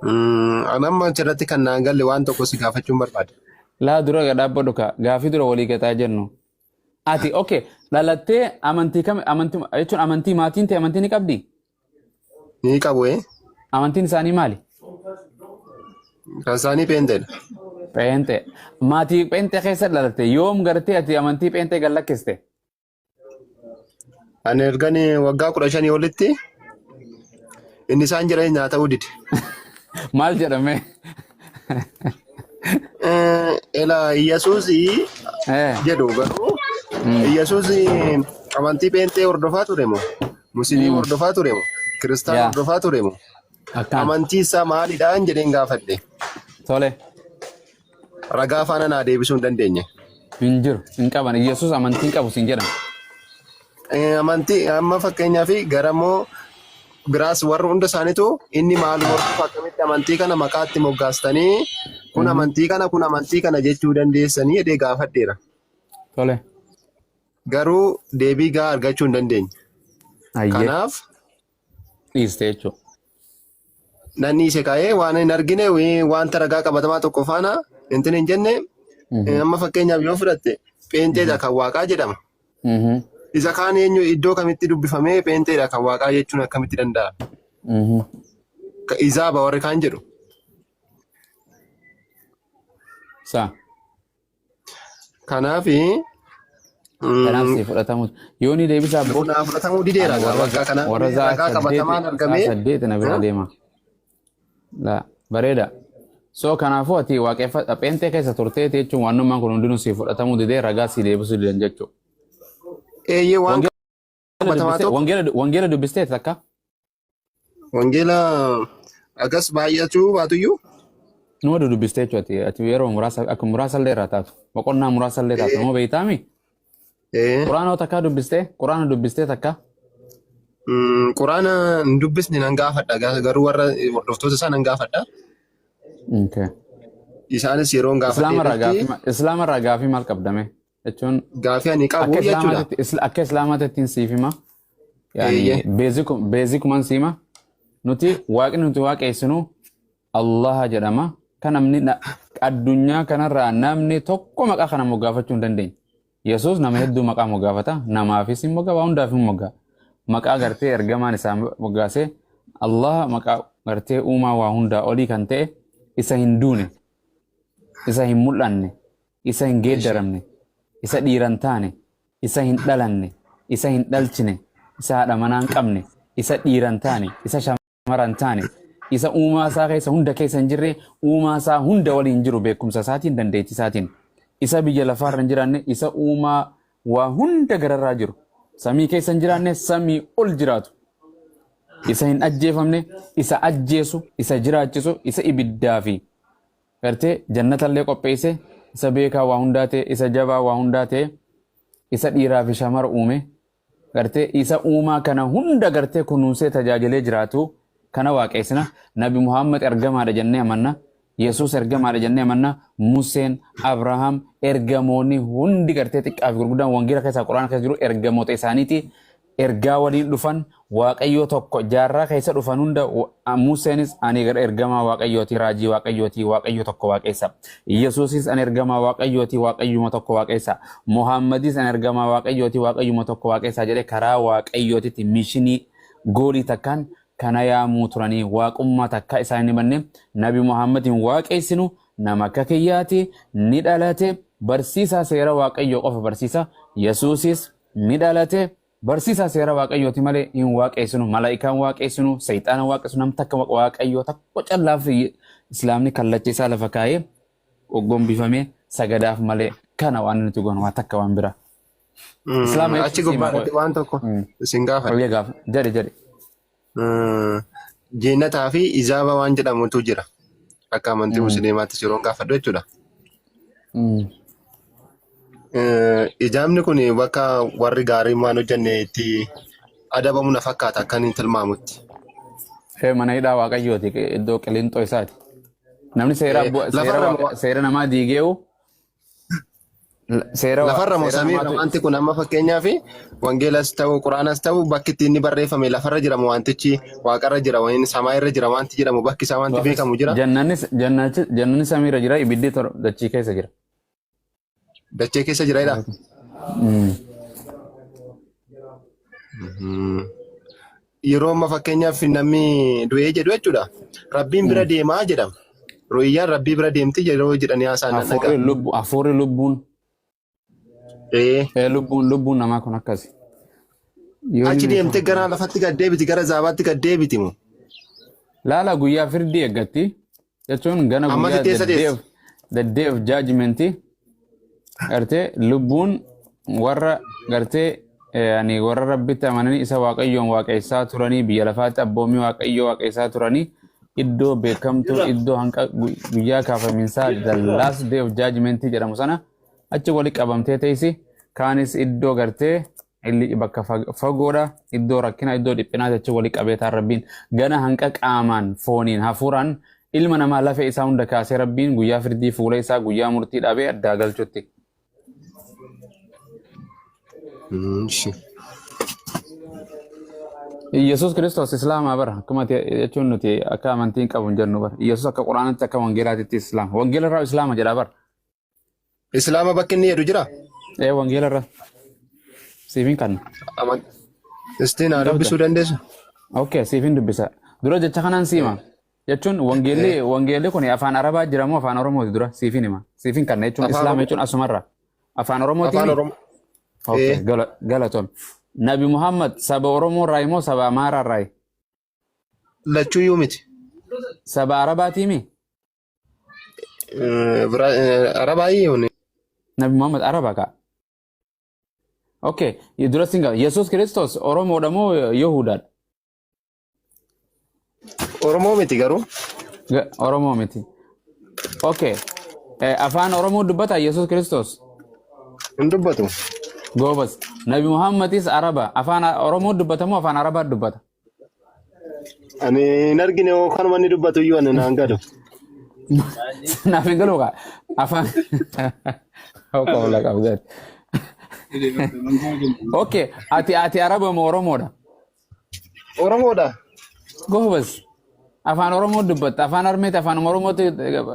Anamma achirratti kan naan galle waan tokko si gaafachuun barbaada. Laa dura gadhaabba dhuka gaafii dura walii gataa jennu. Ati okay dhalattee amantii kam amantii jechuun amantii maatiin ta'e amantii ni qabdi? Ni qabu Amantiin isaanii maali? kan isaanii peenteedha. Pheenxee. Maatii pheenxee keessa dhalatte yoom gartee ati amantii pheenxee gallakkiste? Ani ergani waggaa 15 olitti inni isaan jiran nyaata udide. Maal jedhame? Ela Yesuusii Eh. jedhu garuu Yesuusii amantii peentee hordofaa ture moo? Musliimii hordofaa ture moo? Kiristaana Yaa. hordofaa ture moo? Akkaan. Amantii isaa maalidhaan jedheen gaafadhe. Tole. Ragaa faana naa deebisuu hin dandeenye. Hin jiru. Hin qaban. Yesuus amantii hin qabu siin jedhan. Amantii amma fakkeenyaaf garamoo biraas warra hunda isaaniitu inni maal hordofa akkamitti amantii kana maqaatti moggaastanii kun amantii kana jechuu dandeessanii jedhee gaafadheera. Tole. Garuu deebii gaa argachuu hin dandeenye. Ayyee. Kanaaf Dhiiste jechuudha. nanni ishee kaa'ee waan hin argine wanta ragaa qabatamaa tokko faana intin hin jenne amma fakkeenyaaf yoo fudhatte peenteedha kan waaqaa jedhama. Isa kaan eenyu iddoo kamitti dubbifamee peenteedha kan waaqaa jechuun akkamitti danda'a? Izaaba warri kaan jedhu. Saa. Kanaaf Kanaaf si fudhatamu. Yoo ni deebisaa boo. Bunaa fudhatamuu dideera waggaa kana Warra zaa ragaa qabatamaan argamee saddeet na bira deema. La bareeda. So kanaafuu ati waaqeffata pheenxee keessa turtee jechuun waanummaan kun hundinuu si fudhatamuu didee ragaa si deebisuu didan jechuudha. eeyyee waan qabatamaa tokko Wangeela dubbistee takka? wangeela agas baay'achuu baatuyyuu Numa dubbistee jechuudha. Ati yeroo muraasa akka muraasa illee irraa taatu. Boqonnaa muraasa illee taatu. Numa beektaami? Quraana takka dubbistee? Quraana dubbistee takka? quraana hin dubbisne nan gaafadha garuu warra hordoftoota isaa nan gaafadha. Okay. Isaanis yeroo hin gaafadheetti Islaama irraa gaafii maal qabdame? Jechuun gaafii ani qabu jechuudha. akka islaamaatti siif hima. Eeyyee. Beezikuman siima. Nuti waaqni nuti waaqessinu Allah jedhama. Kan namni addunyaa kanarraa namni tokko maqaa kana moggaafachuu hin dandeenye. Yesuus nama hedduu maqaa moggaafata. Namaafis hin moggaa, hundaaf hin moggaa. Maqaa gartee ergamaan isaa moggaasee Allah maqaa gartee uumaa waa hundaa olii kan ta'e isa hin duune, isa hin mul'anne, isa hin geeddaramne, isa dhiiran taane, isa hin dhalanne, isa hin dhalchine, isa haadha manaa hin qabne, isa dhiiran taane, isa shamaran taane, isa uumaa isaa keessa hunda keessa hin jirre, uumaa isaa hunda waliin jiru beekumsa isaatiin dandeettii isaatiin, isa biyya lafaarra hin jiraanne, isa uumaa waa hunda gararraa jiru, samii keessa hin jiraanne, samii ol jiraatu. Isa hin ajjeefamne, isa ajjeesu, isa jiraachisu, isa ibiddaa fi gartee jannatallee qopheesse, isa beekaa waa hundaa ta'e, isa jabaa waa hundaa ta'e, isa dhiiraa fi shamara uume, gartee isa uumaa kana hunda gartee kunuunsee tajaajilee jiraatu kana waaqessina. Nabi Muhammad ergamaadha jennee amanna. Yesuus ergamaadha jennee amanna. Museen, Abrahaam, ergamoonni hundi gartee xiqqaa fi gurguddaan wangeela keessaa quraana keessa jiru ergamoota isaaniiti. Ergaa waliin dhufan waaqayyoo tokko jaarraa keessa dhufan hunda Museenis ani gara ergamaa waaqayyooti raajii waaqayyooti waaqayyo tokko waaqessa. Yesuusis ani ergamaa waaqayyooti waaqayyuma tokko waaqessa. Muhammadis ani ergamaa waaqayyooti waaqayyuma tokko waaqessa jedhee karaa waaqayyootitti mishinii goolii takkaan kana yaamuu turanii waaqummaa takka isaan ni manne Nabi Muhammadin waaqessinu nama akka kiyyaati ni dhalate barsiisaa seera waaqayyoo qofa barsiisa. Yesuusis ni dhalate barsiisaa seera waaqayyooti malee hin waaqessinu malaa'ikaan waaqessinu sayxaana waaqessinu nam takka waaqayyoo tokko callaaf islaamni kallachiisaa lafa kaa'ee gombifamee sagadaaf malee kana waan nuti goonu waa takka waan bira. Achi gubbaatti waan tokko isin gaafadha. Jedhe. Jeennataa fi izaaba waan jedhamutu jira. Akka amantii musliimaatti yeroo gaafadhu jechuudha. Ijaabni kun bakka warri gaarii waan hojjenne itti adabamu na fakkaata akka inni tilmaamutti. Mana hidhaa waaqayyooti iddoo qilixoo isaati. Namni seera namaa diigeewu Lafarra moo samiirra wanti kun amma fakkeenyaaf wangeelas ta'u quraanas ta'u bakki ittiin inni barreeffame lafarra jira moo wantichi waaqarra jira wayin samaa irra jira wanti jedhamu bakki isaa wanti beekamu jira. Jannanni samiirra jira ibiddi dachii keessa jira. Dachee keessa jira jedha. Yeroo amma fakkeenyaaf namni du'ee jedhu jechuudha. Rabbiin bira deemaa jedhama. Rooyyaan rabbii bira deemti yeroo jedhanii haasaan dhagaa. Hafuurri lubbuun. Lubbuun namaa kun akkasi. Achi deemtee gara lafatti gad deebiti gara zaabaatti gad deebiti moo? Laala guyyaa firdii eeggatti jechuun gana guyyaa the day of judgment gartee lubbuun warra gartee warra rabbitti amananii isa waaqayyoon waaqessaa turanii biyya lafaatti abboommii waaqayyoo waaqessaa turanii iddoo beekamtuu iddoo hanqa guyyaa kaafaminsaa the last day of judgment jedhamu sana achi wali qabamtee teessi kaanis iddoo gartee illi bakka fagoodha iddoo rakkina iddoo dhiphinaa achi wali qabeetaan rabbiin gana hanqa qaamaan fooniin hafuuraan ilma namaa lafee isaa hunda kaasee rabbiin guyyaa firdii fuula isaa guyyaa murtii dhabee addaa galchutti. Yesus Kristos Islaamaa bara akkuma jechuun nuti akka amantiin qabu hin jennu bara Yesus akka quraanatti akka wangeelaatitti Islaama wangeela irraa Islaama jedha bara. Islaama bakki inni jedhu jira? Wangeela irra siifin kan. Istiin haa dubbisuu dandeessu? Okay siifin dubbisa. Dura jecha kanaan siima. Jechuun wangeelli kun afaan Arabaa jira moo afaan Oromooti dura siifin hima. Siifin kan jechuun Islaama jechuun asumarra. Afaan Oromooti. Afaan Oromoo. Okay galatoon. Nabi Muhammad saba Oromoo irraa moo saba Amaaraa irraa? Lachuu iyyuu miti. Saba Arabaatii mi? Arabaa iyyuu. Nabi Muhammad Arabaa ka. Okay, dura singa Yesus Kristos Oromoodha moo Yahudaadha? Oromoo miti garuu. Oromoo miti. Okay. Afaan Oromoo dubbata Yesus Kristos? Hin dubbatu. Gobas. Nabi Muhammadis Araba. Afaan Oromoo dubbata moo afaan Arabaa dubbata? Ani hin argine kanuma inni dubbatu iyyuu ani naan gadu. Naaf hin galu kaa. Afaan. Okay. Ati Araba moo Oromoodha? Oromoodha. Gobas. Afaan Oromoo dubbata. Afaan Armeeti afaan Oromooti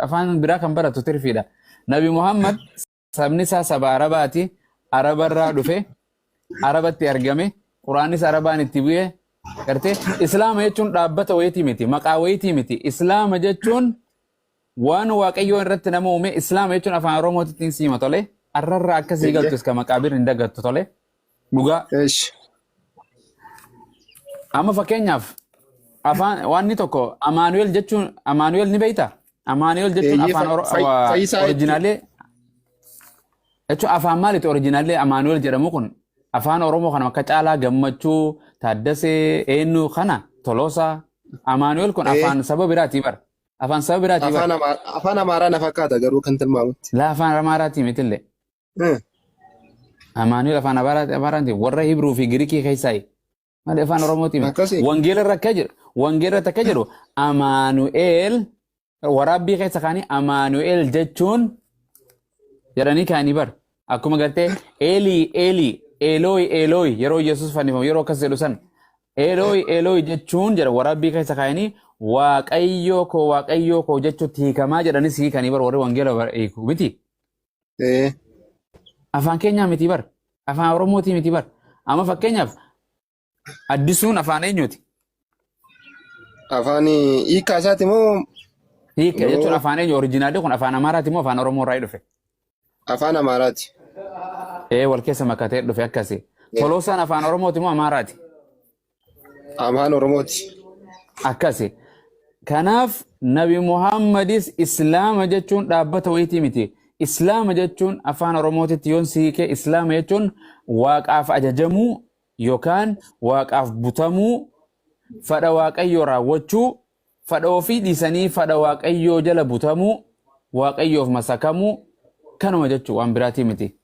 afaan biraa kan baratu tirfiidha. Nabi Muhammad sabni isaa saba Arabaati. Arabarraa dhufe Arabatti argame Quraanis Arabaan itti bu'ee gartee Islaama jechuun dhaabbata wayitii miti maqaa wayitii miti Islaama jechuun waan waaqayyoo irratti nama uume Islaama jechuun afaan Oromootiin siima tole arrarraa akkasii galtu iska maqaabir hin dagattu tole dhugaa. Amma fakkeenyaaf afaan waan tokko Amaanuel jechuun Amaanuel ni beekta? Amaanuel jechuun afaan oriijinaalee jechuun afaan maaliiti oriijinaalee Amaanuel jedhamu kun afaan Oromoo kana akka Caalaa Gammachuu Taaddasee eenyu kana Toloosaa Amaanuel kun afaan saba biraati bar afaan saba biraati bar afaan Amaaraa na fakkaata garuu kan tilmaamutti la afaan Amaaraati mitillee Amaanuel afaan Amaaraati warra Hibruu fi Giriikii keessaayi malee afaan Oromooti wangeela irra akka jedhu Amaanuel waraabbii keessa kaanii Amaanuel jechuun jedhanii kaanii bar akkuma gartee Eli Eloi yeroo Yesus fannifamu yeroo akkas jedhu san Eloi jechuun jedha waraabbii keessa kaanii waaqayyoo koo jechuutti hiikamaa jedhanis hiikanii bar warri wangeela hiiku miti. Afaan keenyaa miti bar afaan Oromootii miti bar amma fakkeenyaaf addisuun afaan eenyuti? Afaan hiikaa isaati moo? Hiika jechuun afaan eenyu oriijinaalii kun afaan Amaaraati moo afaan Oromoo irraa dhufe? Afaan Amaaraati. Wal keessa makatee dhufe akkasi. Toloosaan afaan Oromooti moo Amaaraati? Afaan Oromooti. Akkasi. Kanaaf Nabi Muhammadis Islaama jechuun dhaabbata wayitii miti. Islaama jechuun afaan Oromootitti yoon siikee Islaama jechuun waaqaaf ajajamuu yookaan waaqaaf butamuu fedha waaqayyoo raawwachuu fedha ofii dhiisanii fedha waaqayyoo jala butamuu waaqayyoof masakamuu kanuma jechuun waan biraatii miti.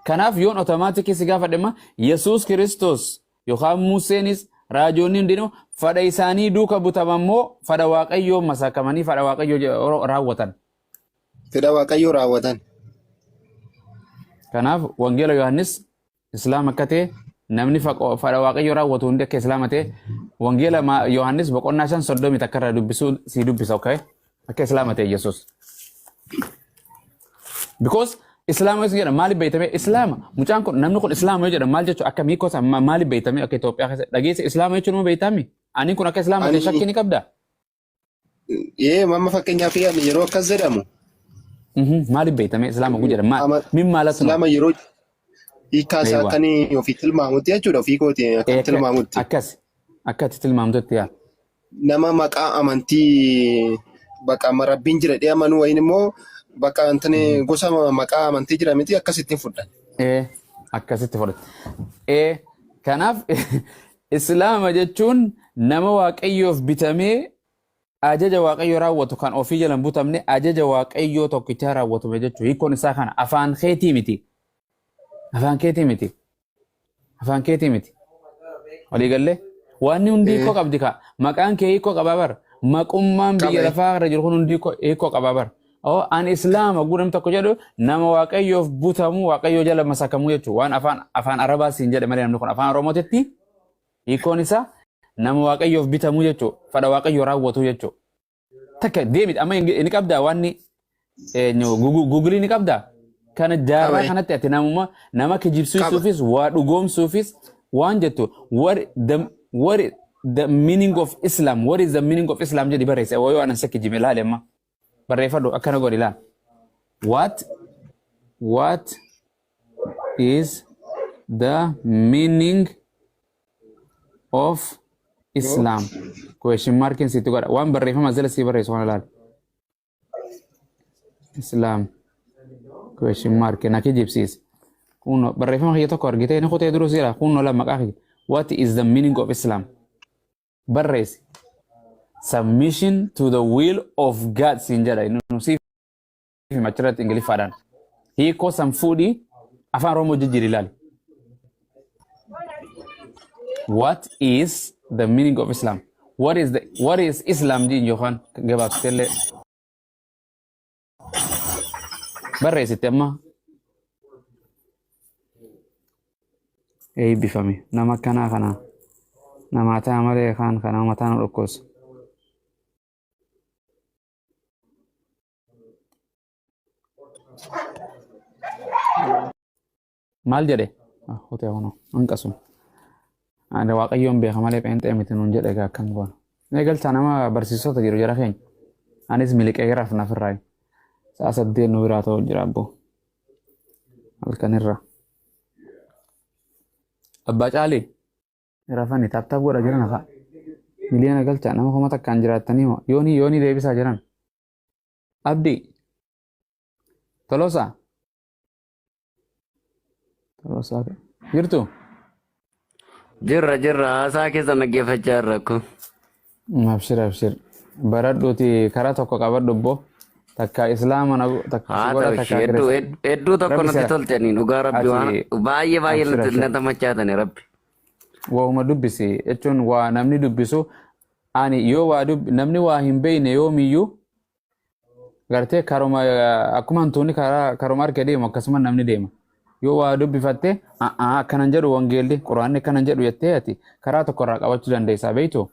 Kanaaf yoon otomaatikii si gaafadhema Yesus Kristos yookaan Museenis raajoonni hundinuu fedha isaanii duuka butamammoo fedha waaqayyoo masakamanii fedha waaqayyoo raawwatan. Fedha waaqayyoo raawwatan. Kanaaf wangeela Yohaannis islaama akka ta'e namni fedha waaqayyo raawwatu hundi akka islaama ta'e wangeela Yohaannis boqonnaa 5:30 takka irraa dubbisuu si dubbisa okay akka islaama ta'e Yesuus. Because Islaama is jedhama maaliif beeytame Islaama mucaan kun namni kun Islaama yoo jedhama maal jechuudha akka miikoosa maaliif beeytame akka Itoophiyaa keessa dhageesse Islaama jechuun moo beeytame ani kun akka Islaama ta'e shakkii ni qabda. Mamma fakkeenyaaf yeroo akkas jedhamu. Maaliif beeytame Islaama kun jedhama min maalatu Islaama yeroo hiikkaasa akkanii ofii tilmaamutti jechuudha ofii kooti akka tilmaamutti. Akkatti tilmaamtutti yaa. Nama maqaa amantii bakka marabbiin jira dhee amanuu wayin immoo bakka antane gosa maqaa amantii jira miti akkasittiin fudhan. Akkasitti fudhan. Kanaaf Islaama jechuun nama waaqayyoof bitamee ajaja waaqayyoo raawwatu kan ofii jalan butamne ajaja waaqayyoo tokkichaa raawwatu jechuudha. Hiikkoon isaa kana afaan keetii miti. Afaan keetii miti. Afaan keetii miti. Walii gallee waan hundi hiikoo qabdi ka maqaan kee hiikoo qabaa bara maqummaan biyya lafaa irra jiru kun hundi hiikoo qabaa bara. An Islaama gudam tokko jedhu nama waaqayyoof butamu waaqayyoo jala masakamu jechuudha. Waan afaan Arabaa siin jedhe malee namni kun afaan Oromootitti hiikkoon isaa nama waaqayyoof bitamu jechuudha. Fedha waaqayyoo raawwatu jechuudha. Takka deemit amma inni qabdaa waan Google ni qabdaa. Kana jaarraa kanatti ati nama kijibsiisuufis waa dhugoomsuufis waan jettu what is the meaning of Islam? What is the meaning of Islam? Jadi barreessa yoo anan sakki jime laale amma barreeffadhu akkana godhi laal. What is the meaning of Islam? Question mark in situ godha waan barreeffama jala si barreessu waan laal. Islam question mark na kijibsiis. Kuno barreeffama kiyya tokko argitee ni kutee duruu jira kuno lama maqaa kiyya. What is the meaning of Islam? Barreessi. Submission to the will of God sinjada nusi machirat ingilifaadhaan hiikoo san fuudhii afaan Oromoo jijjiiri ilaali. What is the meaning of Islam? What is Islam jiin yookaan gabaabsitee barreessitte amma eebbifame nama akkanaa kana nama taa malee kaan kana mataan dhokkoos. Maal jedhe hotee hono hanqasu ande waaqayyoon beeka malee pheenxee miti nuun jedhe egaa akkam goona eegalcha nama barsiisota jiru jara keenya anis miliqee garaaf nafirraa sa'a 8 nu biraa ta'u jira abbo halkanirra abbaa caalee rafani taaptaap godha jiran afa miliyoona galcha nama kuma takkaan jiraattanii yoonii deebisaa jiran abdii Tolosa jirtu jirra haasaa keessa naggeeffachaa jirra kun. Abshir baradhuuti karaa tokko qabadhu obbo takka islaama hedduu tokko natti tolchanii dhugaa rabbi waan baay'ee natti machaatani rabbi. Waa'uma dubbisi jechuun waa namni dubbisu ani yoo namni waa hin beekne yoomiyyuu gartee karuma akkuma hantuunni karuma harka deemu akkasuma namni deema. Yoo waa dubbifatte akkanan jedhu wangeelli quraanni akkanan jedhu jettee ati karaa tokko irraa qabachuu dandeessaa beektu.